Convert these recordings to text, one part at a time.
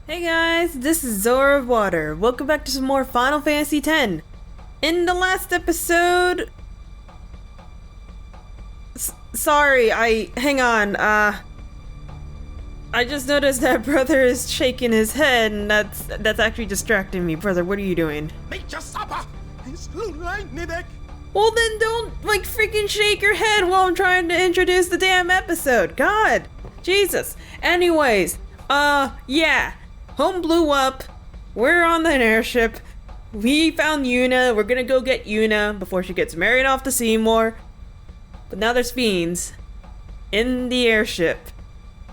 Hey guys, this is Zora of Water. Welcome back to some more Final Fantasy X. In the last episode... Sorry, hang on, I just noticed that brother is shaking his head and that's actually distracting me. Brother, what are you doing? Well then don't, freaking shake your head while I'm trying to introduce the damn episode. God! Jesus. Anyways, yeah. Home blew up. We're on an airship. We found Yuna. We're gonna go get Yuna before she gets married off to Seymour. But now there's Fiends in the airship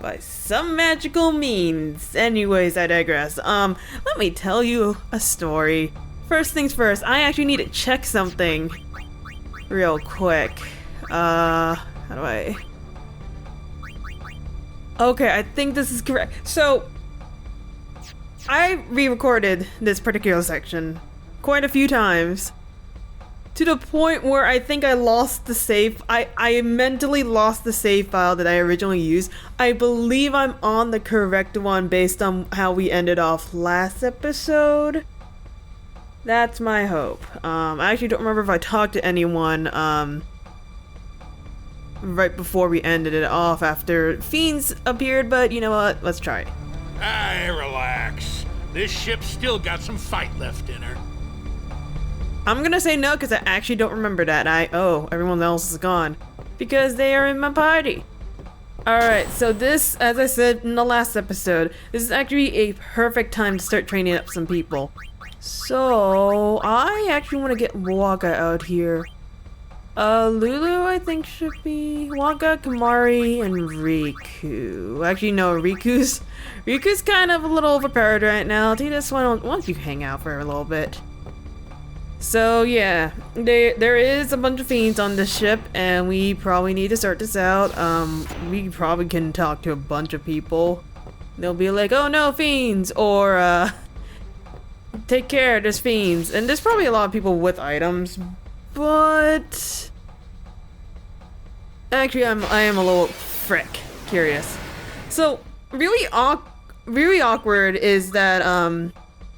by some magical means. Anyways, I digress. Let me tell you a story. First things first, I actually need to check something real quick. How do I... Okay, I think this is correct. So, I re-recorded this particular section quite a few times to the point where I think I lost the save. I mentally lost the save file that I originally used. I believe I'm on the correct one based on how we ended off last episode. That's my hope. I actually don't remember if I talked to anyone right before we ended it off after Fiends appeared, but you know what? Let's try it. Relax. This ship's still got some fight left in her. I'm gonna say no because I actually don't remember that. Everyone else is gone because they are in my party. Alright, so this, as I said in the last episode, this is actually a perfect time to start training up some people. So, I actually want to get Waka out here. Lulu, I think, should be Waka, Kamari, and Riku. Actually, no, Riku's kind of a little overpowered right now. Titus, why don't you hang out for a little bit? So, yeah, there is a bunch of Fiends on this ship, and we probably need to start this out. We probably can talk to a bunch of people. They'll be like, oh no, Fiends! Or, take care, there's Fiends. And there's probably a lot of people with items, but... Actually, I am a little curious. So, really awkward is that,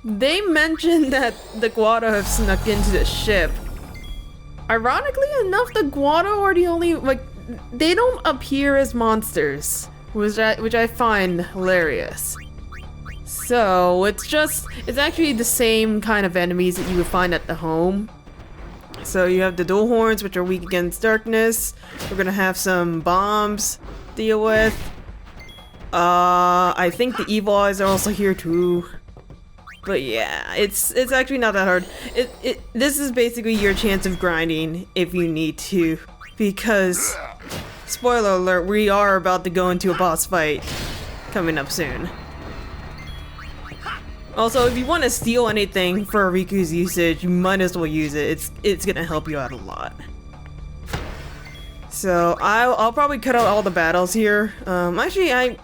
they mentioned that the Guado have snuck into the ship. Ironically enough, the Guado are the only, they don't appear as monsters, which I find hilarious. So, it's actually the same kind of enemies that you would find at the home. So you have the dual horns, which are weak against darkness. We're gonna have some bombs to deal with. I think the evil eyes are also here too. But yeah, it's actually not that hard. This is basically your chance of grinding if you need to, because spoiler alert, we are about to go into a boss fight coming up soon. Also, if you want to steal anything for Riku's usage, you might as well use it. It's gonna help you out a lot. So I'll probably cut out all the battles here. Actually,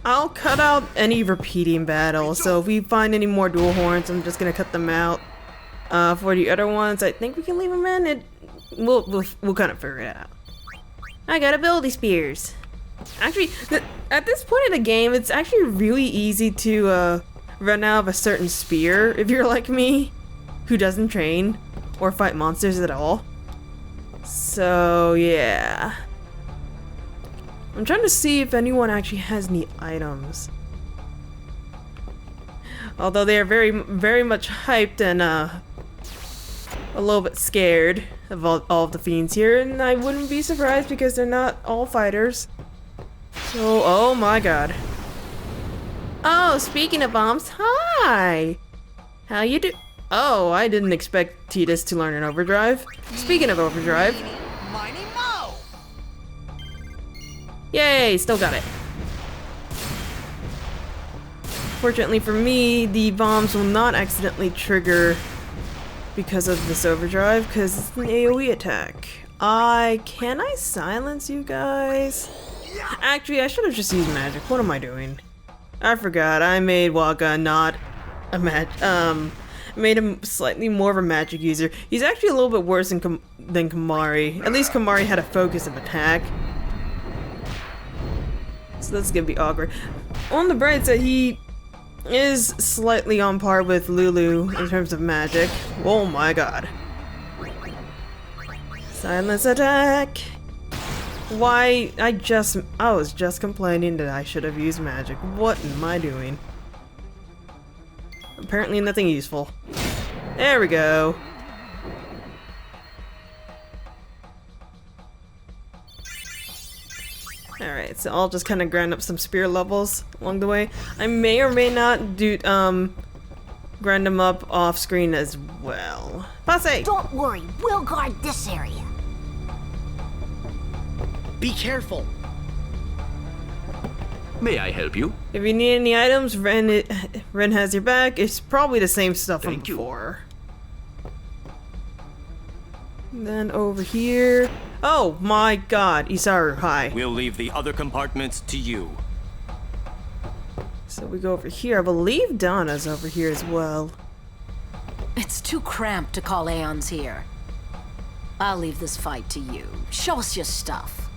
I'll cut out any repeating battles. So if we find any more dual horns, I'm just gonna cut them out. For the other ones, I think we can leave them in. We'll kind of figure it out. I got ability spears. Actually, at this point in the game, it's actually really easy to run out of a certain spear if you're like me, who doesn't train or fight monsters at all. So yeah, I'm trying to see if anyone actually has any items. Although they are very, very much hyped and a little bit scared of all of the Fiends here, and I wouldn't be surprised because they're not all fighters. So, oh my god. Oh, speaking of bombs, hi! How you do- Oh, I didn't expect Titus to learn an overdrive. Speaking of overdrive... Yay, still got it. Fortunately for me, the bombs will not accidentally trigger because of this overdrive, because it's an AoE attack. Can I silence you guys? Actually, I should have just used magic. What am I doing? I forgot, I made Waka not a made him slightly more of a magic user. He's actually a little bit worse than Kamari. At least Kamari had a focus of attack. So that's gonna be awkward. On the bright side, he is slightly on par with Lulu in terms of magic. Oh my god. Silence attack! Why, I was just complaining that I should have used magic. What am I doing? Apparently nothing useful. There we go. Alright, so I'll just kind of grind up some spear levels along the way. I may or may not do, grind them up off screen as well. Passe! Don't worry, we'll guard this area. Be careful. May I help you? If you need any items, Ren has your back. It's probably the same stuff from Thank you. before. Then over here. Oh my god, Isaru, hi. We'll leave the other compartments to you. So we go over here. I believe Donna's over here as well. It's too cramped to call Aeons here. I'll leave this fight to you. Show us your stuff.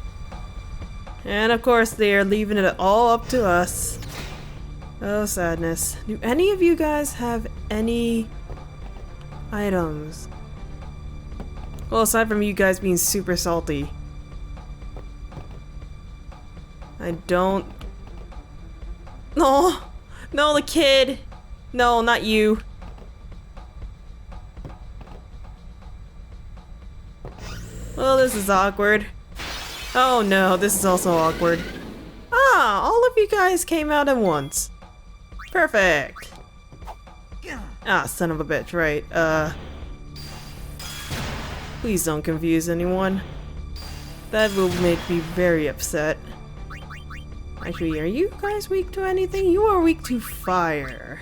And of course, they are leaving it all up to us. Oh, sadness. Do any of you guys have any items? Well, aside from you guys being super salty. I don't... No! No, the kid! No, not you. Well, this is awkward. Oh no, this is also awkward. Ah, all of you guys came out at once. Perfect. Ah, son of a bitch, right. Please don't confuse anyone. That will make me very upset. Actually, are you guys weak to anything? You are weak to fire.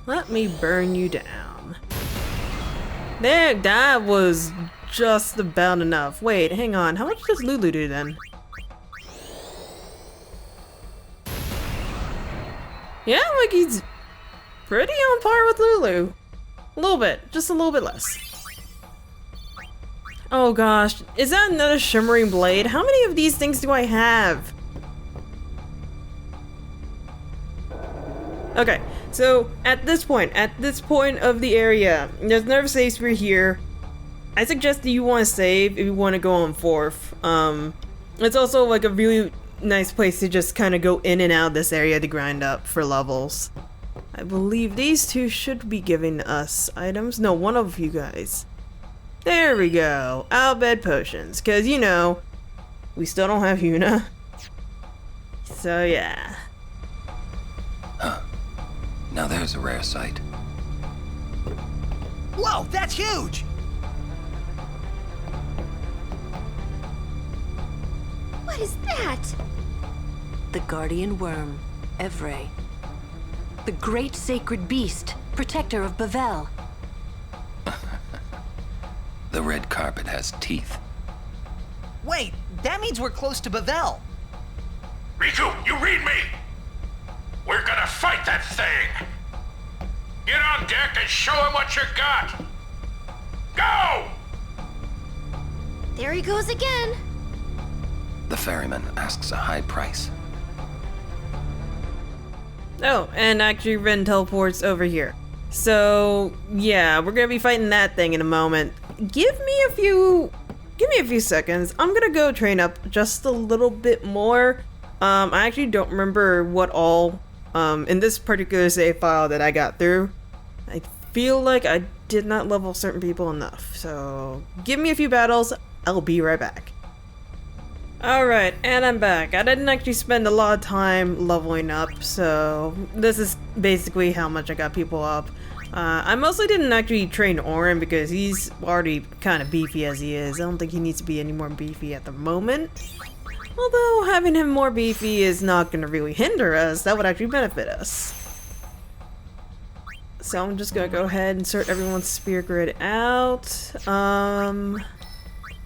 Let me burn you down. There, that was just about enough. Wait, hang on. How much does Lulu do then? Yeah, like he's pretty on par with Lulu. A little bit, just a little bit less. Oh gosh, is that another shimmering blade? How many of these things do I have? Okay, so at this point of the area, there's another save sphere here. I suggest that you want to save if you want to go on fourth. It's also like a really nice place to just kind of go in and out of this area to grind up for levels. I believe these two should be giving us items. No, one of you guys. There we go. Albed potions. Because, you know, we still don't have Yuna. So, yeah. Huh. Now there's a rare sight. Whoa, that's huge! What is that? The guardian worm, Evre. The great sacred beast, protector of Bavel. The red carpet has teeth. Wait, that means we're close to Bavel. Riku, you read me! We're gonna fight that thing! Get on deck and show him what you got! Go! There he goes again. The ferryman asks a high price. Oh, and actually Ren teleports over here. So, yeah, we're gonna be fighting that thing in a moment. Give me a few seconds. I'm gonna go train up just a little bit more. I actually don't remember what all, in this particular save file that I got through. I feel like I did not level certain people enough. So, give me a few battles. I'll be right back. Alright, and I'm back. I didn't actually spend a lot of time leveling up, so this is basically how much I got people up. I mostly didn't actually train Orin because he's already kind of beefy as he is. I don't think he needs to be any more beefy at the moment. Although having him more beefy is not going to really hinder us, that would actually benefit us. So I'm just going to go ahead and sort everyone's spear grid out.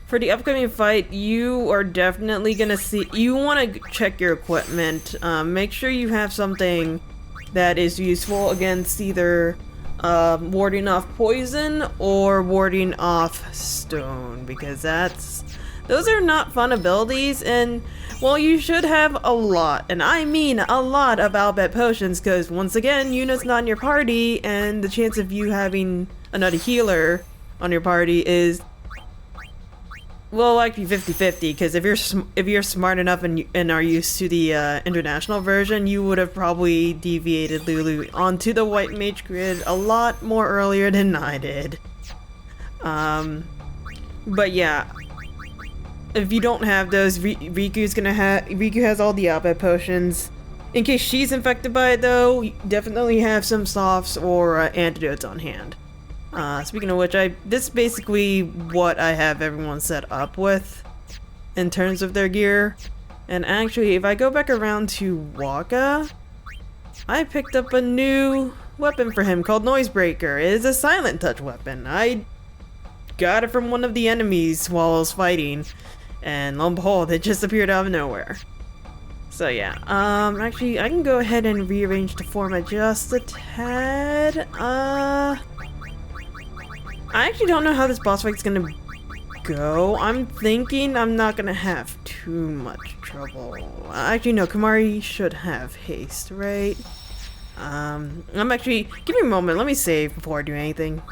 For the upcoming fight, you are definitely gonna see, you want to check your equipment. Make sure you have something that is useful against either warding off poison or warding off stone, because those are not fun abilities, and Well, you should have a lot, and I mean a lot of Albet potions, because once again, Yuna's not in your party, and the chance of you having another healer on your party is, well, like 50-50, because if you're smart enough and are used to the international version, you would have probably deviated Lulu onto the white mage grid a lot more earlier than I did. But yeah, if you don't have those, Riku has all the Albet potions. In case she's infected by it, though, you definitely have some softs or antidotes on hand. Speaking of which, this is basically what I have everyone set up with in terms of their gear. And actually, if I go back around to Waka, I picked up a new weapon for him called Noisebreaker. It is a silent touch weapon. I got it from one of the enemies while I was fighting, and lo and behold, it just appeared out of nowhere. So yeah, actually, I can go ahead and rearrange the format just a tad. I actually don't know how this boss fight's gonna go. I'm thinking I'm not gonna have too much trouble. Actually, no, Kamari should have haste, right? I'm actually... Give me a moment, let me save before I do anything.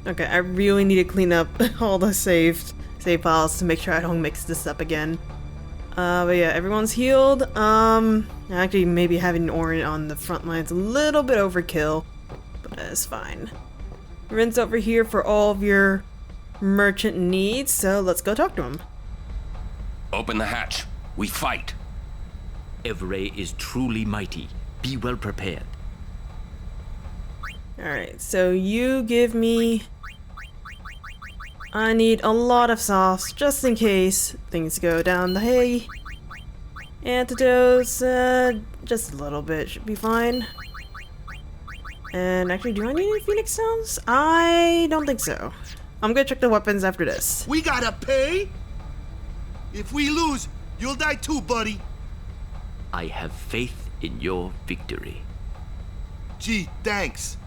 Okay, I really need to clean up all the save files to make sure I don't mix this up again. But yeah, everyone's healed. Actually, maybe having Orin on the front line's a little bit overkill, but that's fine. Rin's over here for all of your merchant needs, so let's go talk to him. Open the hatch. We fight. Evray is truly mighty. Be well prepared. Alright, so you give me... I need a lot of softs, just in case things go down the hay. Antidotes, just a little bit should be fine. And actually, do I need any Phoenix Stones? I don't think so. I'm gonna check the weapons after this. We gotta pay? If we lose, you'll die too, buddy. I have faith in your victory. Gee, thanks.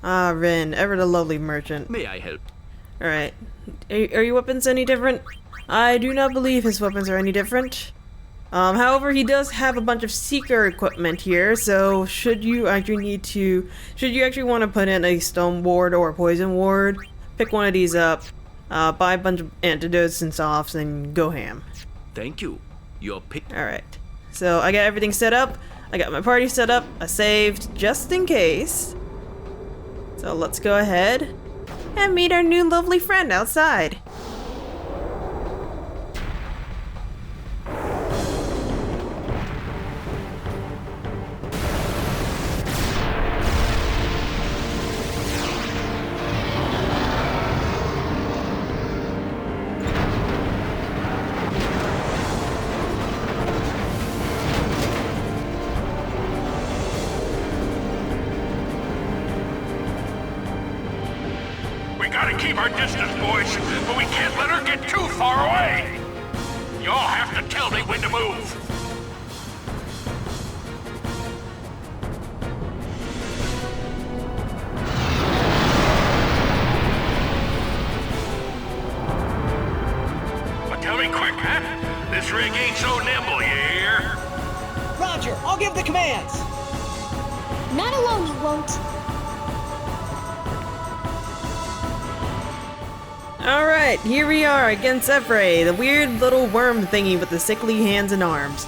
Ah, Rin, ever the lovely merchant. May I help? Alright. Are your weapons any different? I do not believe his weapons are any different. However, he does have a bunch of seeker equipment here, so should you actually want to put in a stone ward or a poison ward, pick one of these up, buy a bunch of antidotes and softs, and go ham. Thank you. Your pick. Alright, so I got everything set up, I got my party set up, I saved just in case. So let's go ahead and meet our new lovely friend outside. We gotta keep our distance, boys, but we can't let her get too far away. Y'all have to tell me when to move. But tell me quick, huh? This rig ain't so nimble, you hear? Roger, I'll give the commands. Not alone, you won't. Alright, here we are against Evray, the weird little worm thingy with the sickly hands and arms.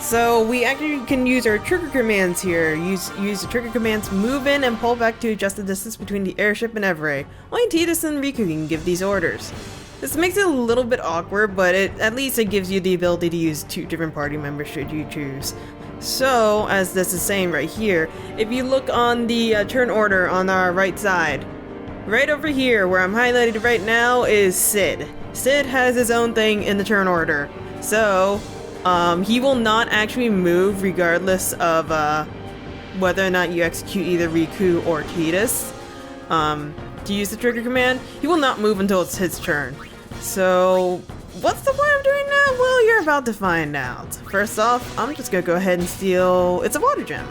So we actually can use our trigger commands here. Use the trigger commands, move in and pull back to adjust the distance between the airship and Evray. Only Tidus and Riku can give these orders. This makes it a little bit awkward, but at least it gives you the ability to use 2 different party members should you choose. So, as this is saying right here, if you look on the turn order on our right side, right over here, where I'm highlighted right now, is Sid. Sid has his own thing in the turn order. So, he will not actually move regardless of whether or not you execute either Riku or Tidus. To use the trigger command, he will not move until it's his turn. So, what's the point of doing that? Well, you're about to find out. First off, I'm just gonna go ahead and steal... It's a water gem.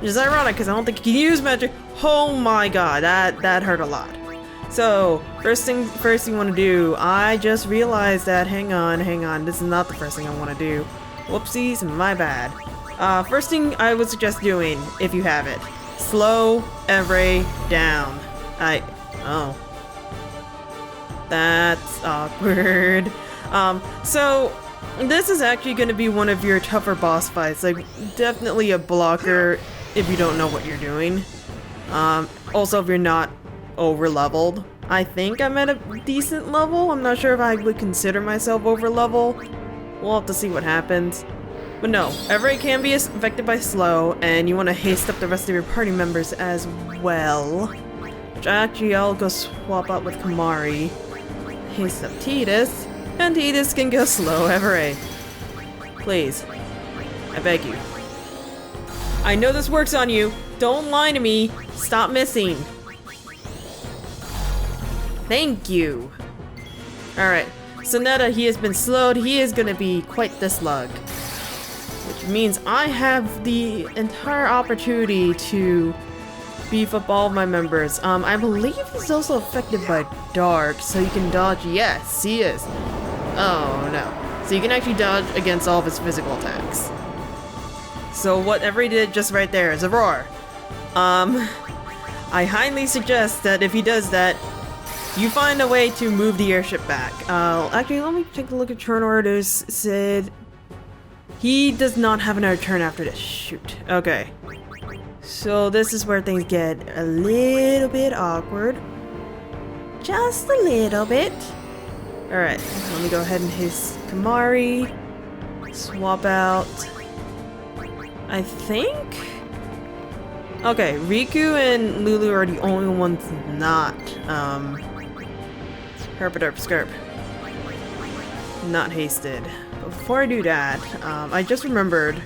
Which is ironic, because I don't think you can use magic. Oh my god, that hurt a lot. So, first you want to do, I just realized that, hang on, this is not the first thing I want to do. Whoopsies, my bad. First thing I would suggest doing, if you have it, slow Evray down. Oh. That's awkward. So, this is actually going to be one of your tougher boss fights, like, definitely a blocker if you don't know what you're doing. Also, if you're not over-leveled. I think I'm at a decent level. I'm not sure if I would consider myself over-level. We'll have to see what happens. But no, Everett can be affected by slow, and you want to haste up the rest of your party members as well. Which actually, I'll go swap out with Kamari. Haste up Tidus, and Tidus can go slow Everett. Please. I beg you. I know this works on you. Don't lie to me. Stop missing. Thank you. Alright, so now that he has been slowed, he is going to be quite the slug. Which means I have the entire opportunity to beef up all of my members. I believe he's also affected by dark, so you can dodge. Yes, he is. Oh no. So you can actually dodge against all of his physical attacks. So whatever he did just right there is a roar. I highly suggest that if he does that, you find a way to move the airship back. Actually, let me take a look at turn orders. Sid. He does not have another turn after this. Shoot. Okay. So this is where things get a little bit awkward. Just a little bit. Alright, let me go ahead and haste Kamari. Swap out. I think? Okay, Riku and Lulu are the only ones not, Herpaderp Skirp. Not hasted. But before I do that, I just remembered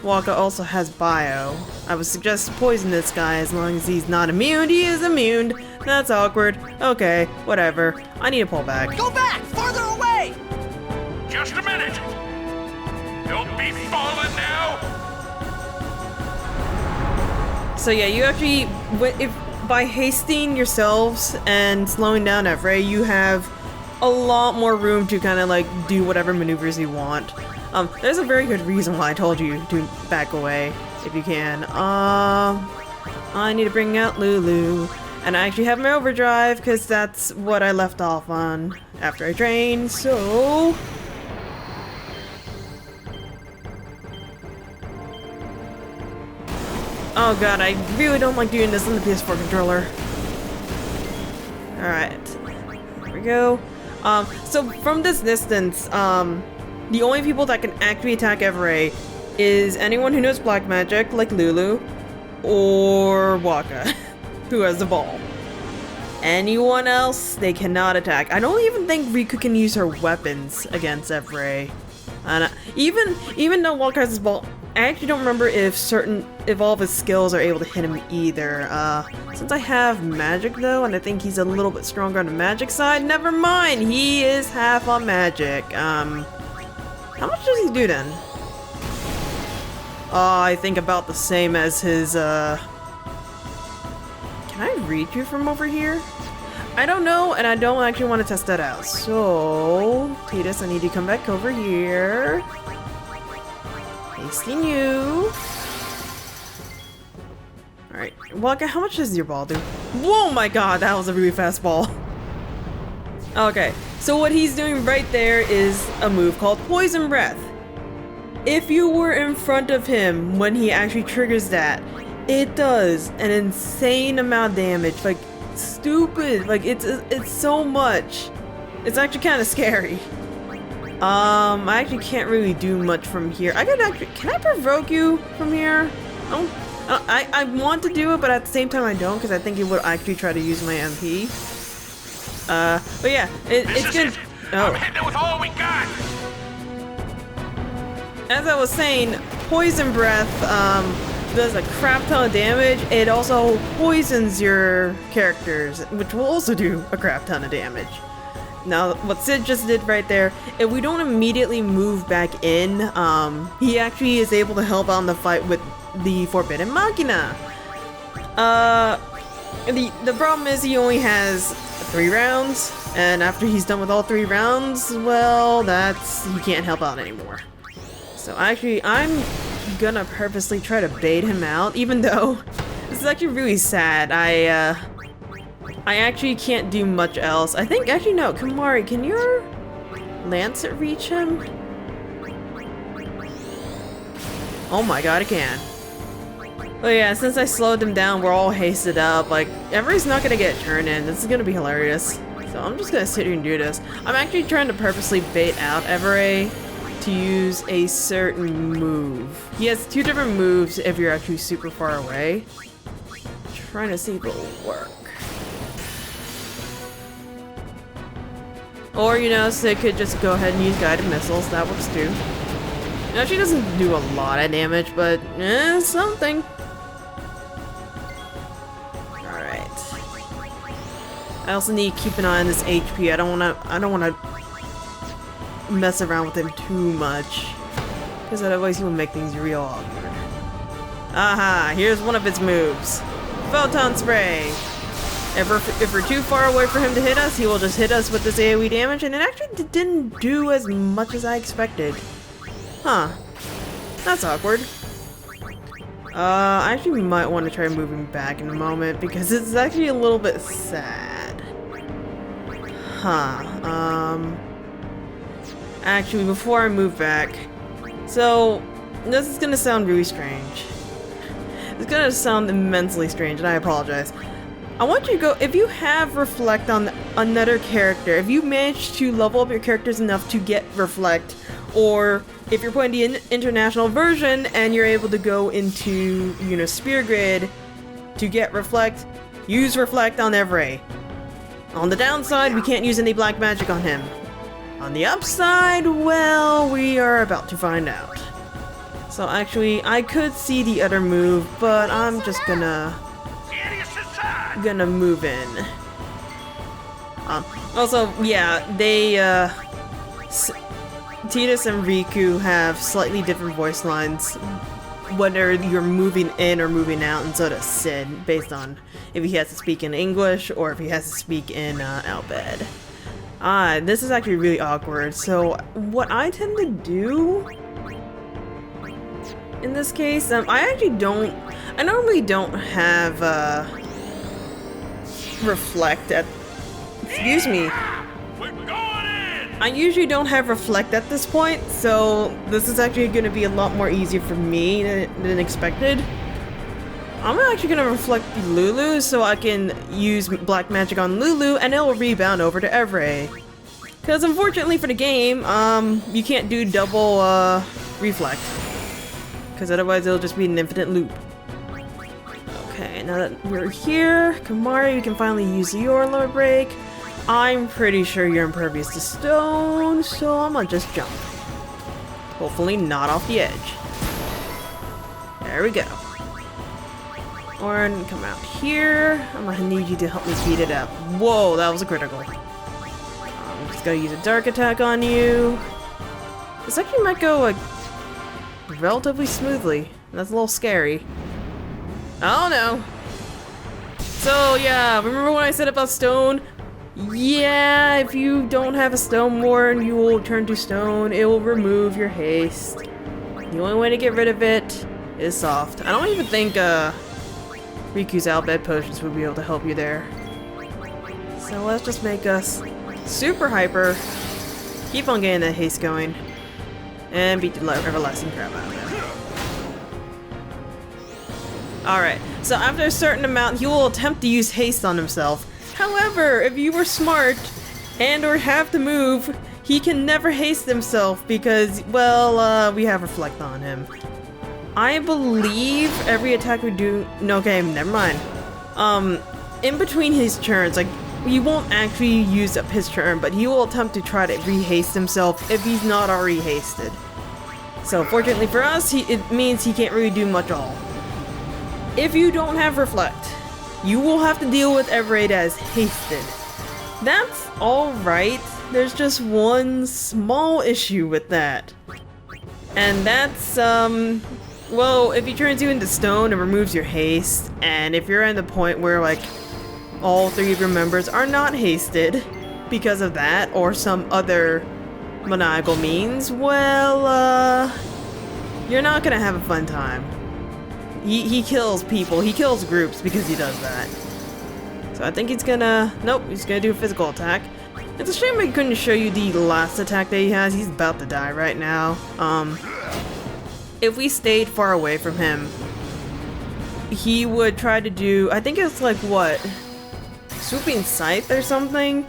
Waka also has bio. I would suggest poison this guy as long as he's not immune. He is immune. That's awkward. Okay, whatever. I need to pull back. Go back! Farther away! Just a minute! Don't be falling now! So yeah, you actually, by hasting yourselves and slowing down Evray, you have a lot more room to kind of like do whatever maneuvers you want. There's a very good reason why I told you to back away if you can. I need to bring out Lulu, and I actually have my overdrive because that's what I left off on after I trained. So. Oh god, I really don't like doing this on the PS4 controller. Alright. There we go. So from this distance, the only people that can actually attack Everray is anyone who knows black magic, like Lulu, or Waka, who has the ball. Anyone else, they cannot attack. I don't even think Riku can use her weapons against Everray. And even though Waka has his ball, I actually don't remember if all of his skills are able to hit him either. Since I have magic though, and I think he's a little bit stronger on the magic side, never mind, he is half on magic. How much does he do then? I think about the same as his, Can I read you from over here? I don't know, and I don't actually want to test that out. So, Tidus, I need to come back over here. Pasting you. Alright, Waka, how much does your ball do? Whoa, my god, that was a really fast ball. Okay, so what he's doing right there is a move called Poison Breath. If you were in front of him when he actually triggers that, it does an insane amount of damage. Like, stupid. Like, it's so much. It's actually kind of scary. I actually can't really do much from here. Can I provoke you from here? I want to do it, but at the same time I don't, because I think it would actually try to use my MP. But yeah, it's good. I'm hitting it with all we got! As I was saying, Poison Breath, does a crap ton of damage. It also poisons your characters, which will also do a crap ton of damage. Now, what Sid just did right there, if we don't immediately move back in, he actually is able to help out in the fight with the Forbidden Machina. The problem is he only has 3 rounds, and after he's done with all 3 rounds, well, he can't help out anymore. So actually, I'm gonna purposely try to bait him out, even though this is actually really sad. I actually can't do much else. I think, actually no, Kamari, can your Lancet reach him? Oh my god, it can. But yeah, since I slowed them down, we're all hasted up. Like, Every's not gonna get turned in. This is gonna be hilarious. So I'm just gonna sit here and do this. I'm actually trying to purposely bait out Every to use a certain move. He has 2 different moves if you're actually super far away. Trying to see if it'll work. Or, you know, Sid could just go ahead and use guided missiles. That works too. Now, she doesn't do a lot of damage, but something. Alright. I also need to keep an eye on this HP. I don't wanna mess around with him too much. Because otherwise he will make things real awkward. Aha! Here's one of its moves. Photon Spray! If we're too far away for him to hit us, he will just hit us with this AoE damage, and it actually didn't do as much as I expected. Huh. That's awkward. I actually might want to try moving back in a moment, because it's actually a little bit sad. Huh. Actually, before I move back... So, this is gonna sound really strange. It's gonna sound immensely strange, and I apologize. I want you to go, if you have Reflect on another character, if you manage to level up your characters enough to get Reflect, or if you're playing the international version and you're able to go into, you know, Spear Grid to get Reflect, use Reflect on Every. On the downside, we can't use any black magic on him. On the upside, well, we are about to find out. So actually, I could see the other move, but I'm just gonna move in. Also, yeah, they, Tidus and Riku have slightly different voice lines, whether you're moving in or moving out, and so does Sid, based on if he has to speak in English or if he has to speak in Albed. This is actually really awkward, so what I tend to do in this case, I normally don't have, Reflect at, excuse me. We're going in! I usually don't have Reflect at this point, so this is actually going to be a lot more easier for me than expected. I'm actually going to Reflect Lulu so I can use Black Magic on Lulu and it'll rebound over to Every. Because unfortunately for the game, you can't do double Reflect. Because otherwise it'll just be an infinite loop. Okay, now that we're here, Kamari, we can finally use your limit break. I'm pretty sure you're impervious to stone, so I'm gonna just jump. Hopefully not off the edge. There we go. Orin, come out here. I'm gonna need you to help me speed it up. Whoa, that was a critical. I'm just gonna use a dark attack on you. This actually might go like relatively smoothly. That's a little scary. Oh no. So yeah, remember when I said about stone? Yeah, if you don't have a stone ward, you will turn to stone. It will remove your haste. The only way to get rid of it is soft. I don't even think Riku's Albed potions would be able to help you there. So let's just make us super hyper. Keep on getting that haste going. And beat the everlasting crap out of it. Alright, so after a certain amount, he will attempt to use haste on himself. However, if you were smart and or have to move, he can never haste himself because, well, we have Reflect on him. I believe every attack we do... No, okay, never mind. In between his turns, like, he won't actually use up his turn, but he will attempt to try to re-haste himself if he's not already hasted. So, fortunately for us, it means he can't really do much all. If you don't have Reflect, you will have to deal with Every as hasted. That's alright, there's just one small issue with that. And that's, Well, if he turns you into stone, it removes your haste, and if you're at the point where, like, all 3 of your members are not hasted because of that, or some other maniacal means, well, you're not gonna have a fun time. He kills people, he kills groups because he does that. So I think he's gonna, nope, he's gonna do a physical attack. It's a shame I couldn't show you the last attack that he has. He's about to die right now. If we stayed far away from him, he would try to do, I think it's like what? Swooping Scythe or something?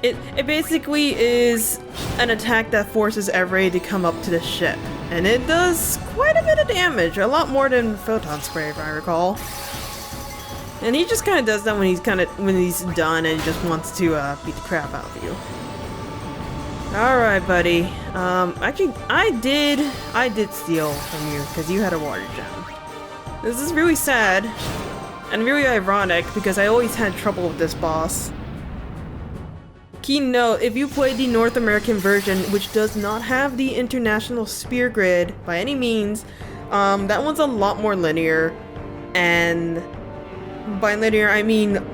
It basically is an attack that forces Everett to come up to the ship. And it does quite a bit of damage, a lot more than Photon Spray if I recall. And he just kind of does that when he's done and he just wants to beat the crap out of you. Alright, buddy. Actually, I did steal from you because you had a water gem. This is really sad and really ironic because I always had trouble with this boss. Key note, if you play the North American version, which does not have the international spear grid by any means, that one's a lot more linear, and by linear I mean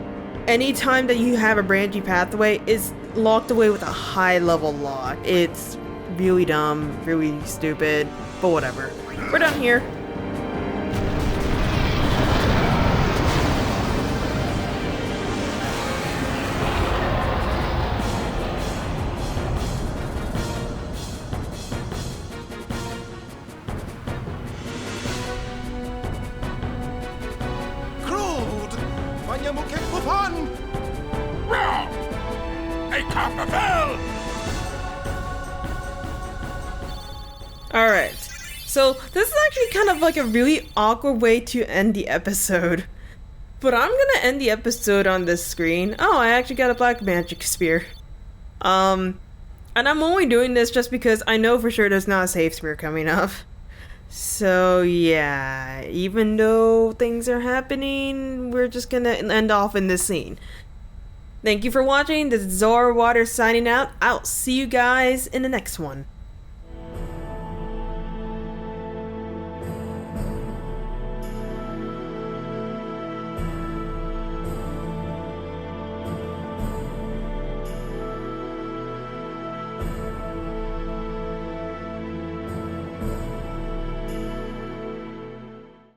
anytime that you have a branchy pathway is locked away with a high level lock. It's really dumb, really stupid, but whatever. We're done here. Wrong! A Copperfield! Alright, so this is actually kind of like a really awkward way to end the episode. But I'm gonna end the episode on this screen. Oh, I actually got a black magic spear. And I'm only doing this just because I know for sure there's not a safe spear coming up. So yeah, even though things are happening, we're just gonna end off in this scene. Thank you for watching. This is Zora Water signing out. I'll see you guys in the next one.